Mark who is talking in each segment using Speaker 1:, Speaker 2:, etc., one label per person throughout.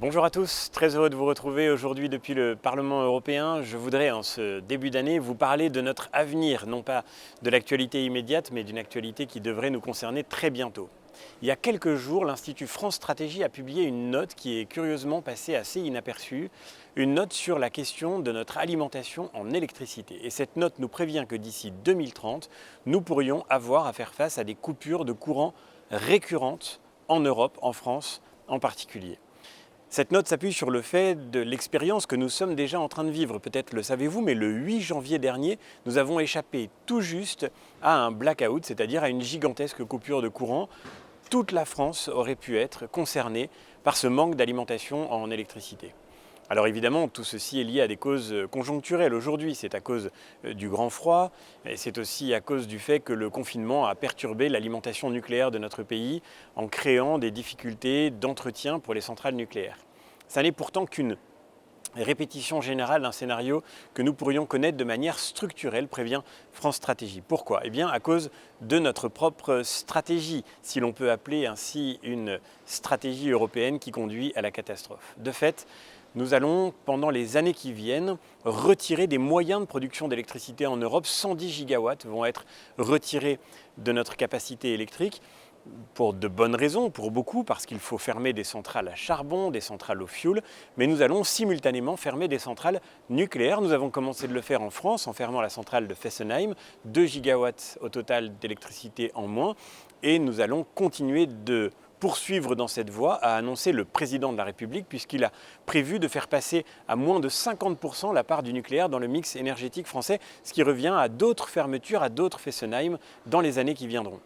Speaker 1: Bonjour à tous, très heureux de vous retrouver aujourd'hui depuis le Parlement européen. Je voudrais en ce début d'année vous parler de notre avenir, non pas de l'actualité immédiate, mais d'une actualité qui devrait nous concerner très bientôt. Il y a quelques jours, l'Institut France Stratégie a publié une note qui est curieusement passée assez inaperçue, une note sur la question de notre alimentation en électricité. Et cette note nous prévient que d'ici 2030, nous pourrions avoir à faire face à des coupures de courant récurrentes en Europe, en France en particulier. Cette note s'appuie sur le fait de l'expérience que nous sommes déjà en train de vivre. Peut-être le savez-vous, mais le 8 janvier dernier, nous avons échappé tout juste à un blackout, c'est-à-dire à une gigantesque coupure de courant. Toute la France aurait pu être concernée par ce manque d'alimentation en électricité. Alors évidemment, tout ceci est lié à des causes conjoncturelles aujourd'hui. C'est à cause du grand froid, et c'est aussi à cause du fait que le confinement a perturbé l'alimentation nucléaire de notre pays en créant des difficultés d'entretien pour les centrales nucléaires. Ça n'est pourtant qu'une répétition générale d'un scénario que nous pourrions connaître de manière structurelle, prévient France Stratégie. Pourquoi ? Eh bien à cause de notre propre stratégie, si l'on peut appeler ainsi une stratégie européenne qui conduit à la catastrophe. De fait, nous allons, pendant les années qui viennent, retirer des moyens de production d'électricité en Europe. 110 gigawatts vont être retirés de notre capacité électrique pour de bonnes raisons, pour beaucoup, parce qu'il faut fermer des centrales à charbon, des centrales au fioul, mais nous allons simultanément fermer des centrales nucléaires. Nous avons commencé de le faire en France en fermant la centrale de Fessenheim, 2 gigawatts au total d'électricité en moins, et nous allons continuer de poursuivre dans cette voie, a annoncé le président de la République, puisqu'il a prévu de faire passer à moins de 50% la part du nucléaire dans le mix énergétique français, ce qui revient à d'autres fermetures, à d'autres Fessenheim dans les années qui viendront.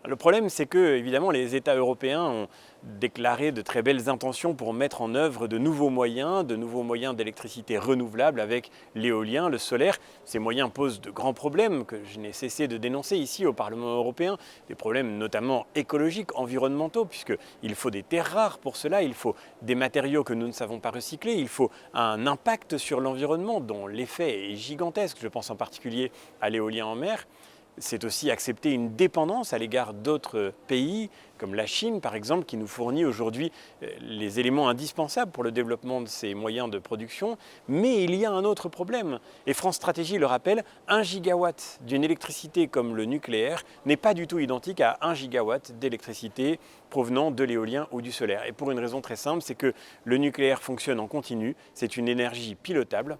Speaker 1: Le problème, c'est que, évidemment, les États européens ont déclaré de très belles intentions pour mettre en œuvre de nouveaux moyens d'électricité renouvelable avec l'éolien, le solaire. Ces moyens posent de grands problèmes que je n'ai cessé de dénoncer ici au Parlement européen, des problèmes notamment écologiques, environnementaux, puisqu'il faut des terres rares pour cela, il faut des matériaux que nous ne savons pas recycler, il faut un impact sur l'environnement dont l'effet est gigantesque, je pense en particulier à l'éolien en mer. C'est aussi accepter une dépendance à l'égard d'autres pays, comme la Chine par exemple, qui nous fournit aujourd'hui les éléments indispensables pour le développement de ces moyens de production. Mais il y a un autre problème, et France Stratégie le rappelle, 1 gigawatt d'une électricité comme le nucléaire n'est pas du tout identique à 1 gigawatt d'électricité provenant de l'éolien ou du solaire. Et pour une raison très simple, c'est que le nucléaire fonctionne en continu, c'est une énergie pilotable,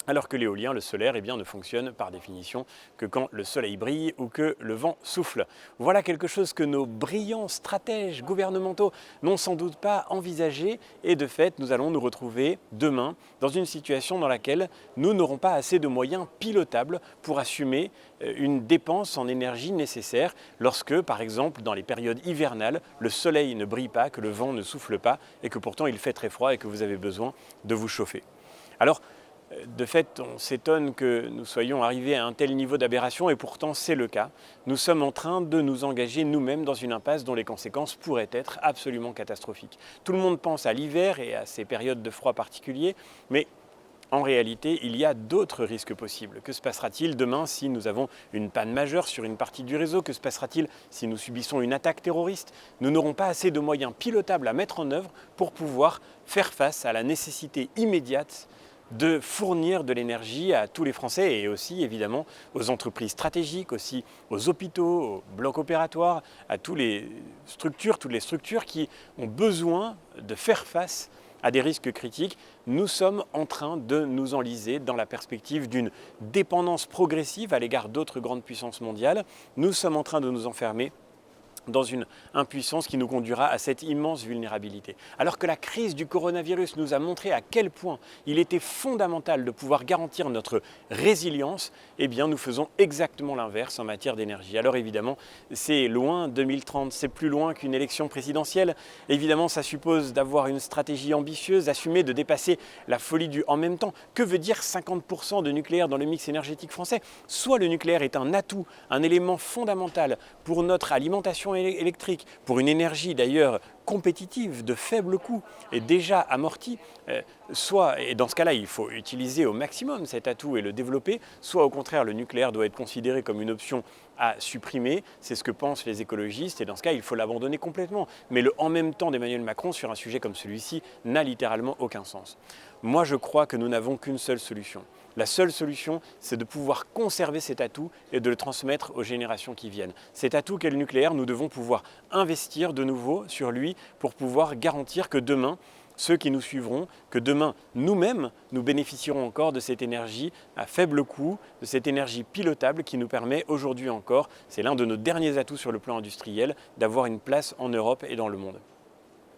Speaker 1: alors que l'éolien, le solaire, ne fonctionne par définition que quand le soleil brille ou que le vent souffle. Voilà quelque chose que nos brillants stratèges gouvernementaux n'ont sans doute pas envisagé, et de fait, nous allons nous retrouver demain dans une situation dans laquelle nous n'aurons pas assez de moyens pilotables pour assumer une dépense en énergie nécessaire lorsque, par exemple, dans les périodes hivernales, le soleil ne brille pas, que le vent ne souffle pas et que pourtant il fait très froid et que vous avez besoin de vous chauffer. Alors, de fait, on s'étonne que nous soyons arrivés à un tel niveau d'aberration, et pourtant c'est le cas. Nous sommes en train de nous engager nous-mêmes dans une impasse dont les conséquences pourraient être absolument catastrophiques. Tout le monde pense à l'hiver et à ces périodes de froid particuliers, mais en réalité, il y a d'autres risques possibles. Que se passera-t-il demain si nous avons une panne majeure sur une partie du réseau ? Que se passera-t-il si nous subissons une attaque terroriste ? Nous n'aurons pas assez de moyens pilotables à mettre en œuvre pour pouvoir faire face à la nécessité immédiate de fournir de l'énergie à tous les Français, et aussi évidemment aux entreprises stratégiques, aussi aux hôpitaux, aux blocs opératoires, à toutes les structures qui ont besoin de faire face à des risques critiques. Nous sommes en train de nous enliser dans la perspective d'une dépendance progressive à l'égard d'autres grandes puissances mondiales. Nous sommes en train de nous enfermer dans une impuissance qui nous conduira à cette immense vulnérabilité. Alors que la crise du coronavirus nous a montré à quel point il était fondamental de pouvoir garantir notre résilience, eh bien nous faisons exactement l'inverse en matière d'énergie. Alors évidemment, c'est loin 2030, c'est plus loin qu'une élection présidentielle. Évidemment, ça suppose d'avoir une stratégie ambitieuse, d'assumer, de dépasser la folie du « en même temps ». Que veut dire 50% de nucléaire dans le mix énergétique français ? Soit le nucléaire est un atout, un élément fondamental pour notre alimentation électrique, pour une énergie d'ailleurs compétitive, de faible coût et déjà amortie, soit, et dans ce cas-là, il faut utiliser au maximum cet atout et le développer, soit au contraire, le nucléaire doit être considéré comme une option à supprimer, c'est ce que pensent les écologistes, et dans ce cas, il faut l'abandonner complètement. Mais le en même temps d'Emmanuel Macron sur un sujet comme celui-ci n'a littéralement aucun sens. Moi, je crois que nous n'avons qu'une seule solution. La seule solution, c'est de pouvoir conserver cet atout et de le transmettre aux générations qui viennent. Cet atout qu'est le nucléaire, nous devons pouvoir investir de nouveau sur lui pour pouvoir garantir que demain, ceux qui nous suivront, que demain, nous-mêmes, nous bénéficierons encore de cette énergie à faible coût, de cette énergie pilotable qui nous permet aujourd'hui encore, c'est l'un de nos derniers atouts sur le plan industriel, d'avoir une place en Europe et dans le monde.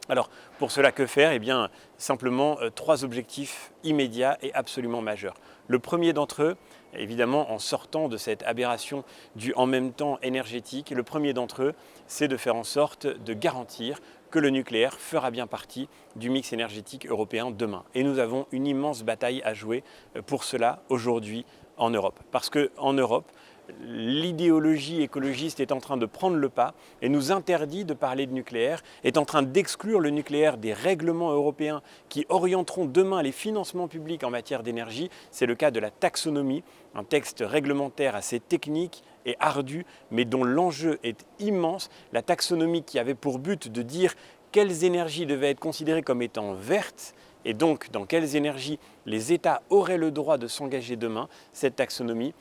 Speaker 1: Alors, pour cela, que faire? Eh bien, simplement 3 objectifs immédiats et absolument majeurs. Le premier d'entre eux, évidemment, en sortant de cette aberration du en même temps énergétique, le premier d'entre eux, c'est de faire en sorte de garantir que le nucléaire fera bien partie du mix énergétique européen demain. Et nous avons une immense bataille à jouer pour cela aujourd'hui en Europe. Parce qu'en Europe, l'idéologie écologiste est en train de prendre le pas et nous interdit de parler de nucléaire, est en train d'exclure le nucléaire des règlements européens qui orienteront demain les financements publics en matière d'énergie. C'est le cas de la taxonomie, un texte réglementaire assez technique et ardu, mais dont l'enjeu est immense. La taxonomie qui avait pour but de dire quelles énergies devaient être considérées comme étant vertes, et donc dans quelles énergies les États auraient le droit de s'engager demain, cette taxonomie,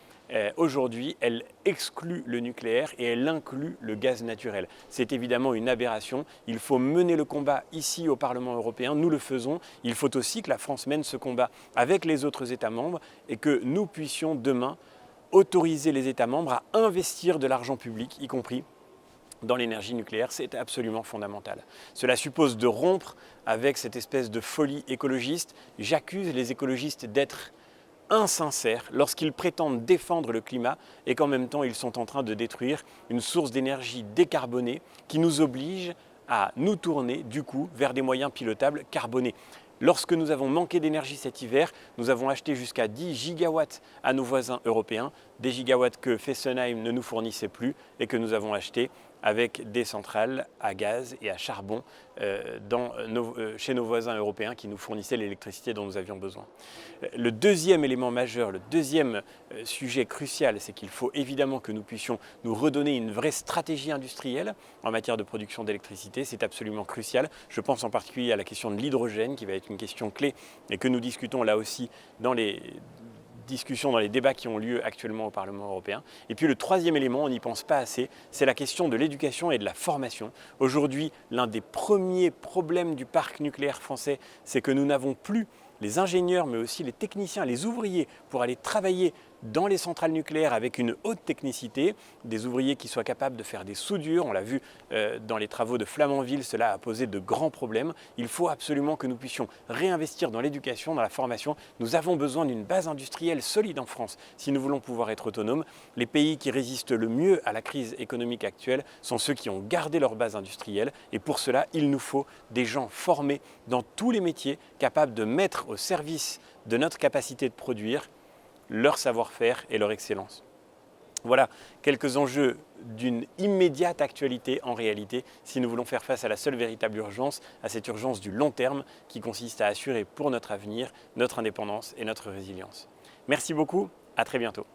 Speaker 1: aujourd'hui, elle exclut le nucléaire et elle inclut le gaz naturel. C'est évidemment une aberration. Il faut mener le combat ici au Parlement européen. Nous le faisons. Il faut aussi que la France mène ce combat avec les autres États membres et que nous puissions demain autoriser les États membres à investir de l'argent public, y compris dans l'énergie nucléaire. C'est absolument fondamental. Cela suppose de rompre avec cette espèce de folie écologiste. J'accuse les écologistes d'être insincères lorsqu'ils prétendent défendre le climat et qu'en même temps ils sont en train de détruire une source d'énergie décarbonée qui nous oblige à nous tourner du coup vers des moyens pilotables carbonés. Lorsque nous avons manqué d'énergie cet hiver, nous avons acheté jusqu'à 10 gigawatts à nos voisins européens, des gigawatts que Fessenheim ne nous fournissait plus et que nous avons achetés avec des centrales à gaz et à charbon chez nos voisins européens qui nous fournissaient l'électricité dont nous avions besoin. Le deuxième élément majeur, le deuxième sujet crucial, c'est qu'il faut évidemment que nous puissions nous redonner une vraie stratégie industrielle en matière de production d'électricité. C'est absolument crucial. Je pense en particulier à la question de l'hydrogène qui va être une question clé et que nous discutons là aussi dans les discussions, dans les débats qui ont lieu actuellement au Parlement européen. Et puis le troisième élément, on n'y pense pas assez, c'est la question de l'éducation et de la formation. Aujourd'hui, l'un des premiers problèmes du parc nucléaire français, c'est que nous n'avons plus les ingénieurs, mais aussi les techniciens, les ouvriers, pour aller travailler dans les centrales nucléaires avec une haute technicité, des ouvriers qui soient capables de faire des soudures. On l'a vu dans les travaux de Flamanville, cela a posé de grands problèmes. Il faut absolument que nous puissions réinvestir dans l'éducation, dans la formation. Nous avons besoin d'une base industrielle solide en France si nous voulons pouvoir être autonomes. Les pays qui résistent le mieux à la crise économique actuelle sont ceux qui ont gardé leur base industrielle et pour cela, il nous faut des gens formés dans tous les métiers, capables de mettre au service de notre capacité de produire leur savoir-faire et leur excellence. Voilà quelques enjeux d'une immédiate actualité en réalité si nous voulons faire face à la seule véritable urgence, à cette urgence du long terme qui consiste à assurer pour notre avenir, notre indépendance et notre résilience. Merci beaucoup, à très bientôt.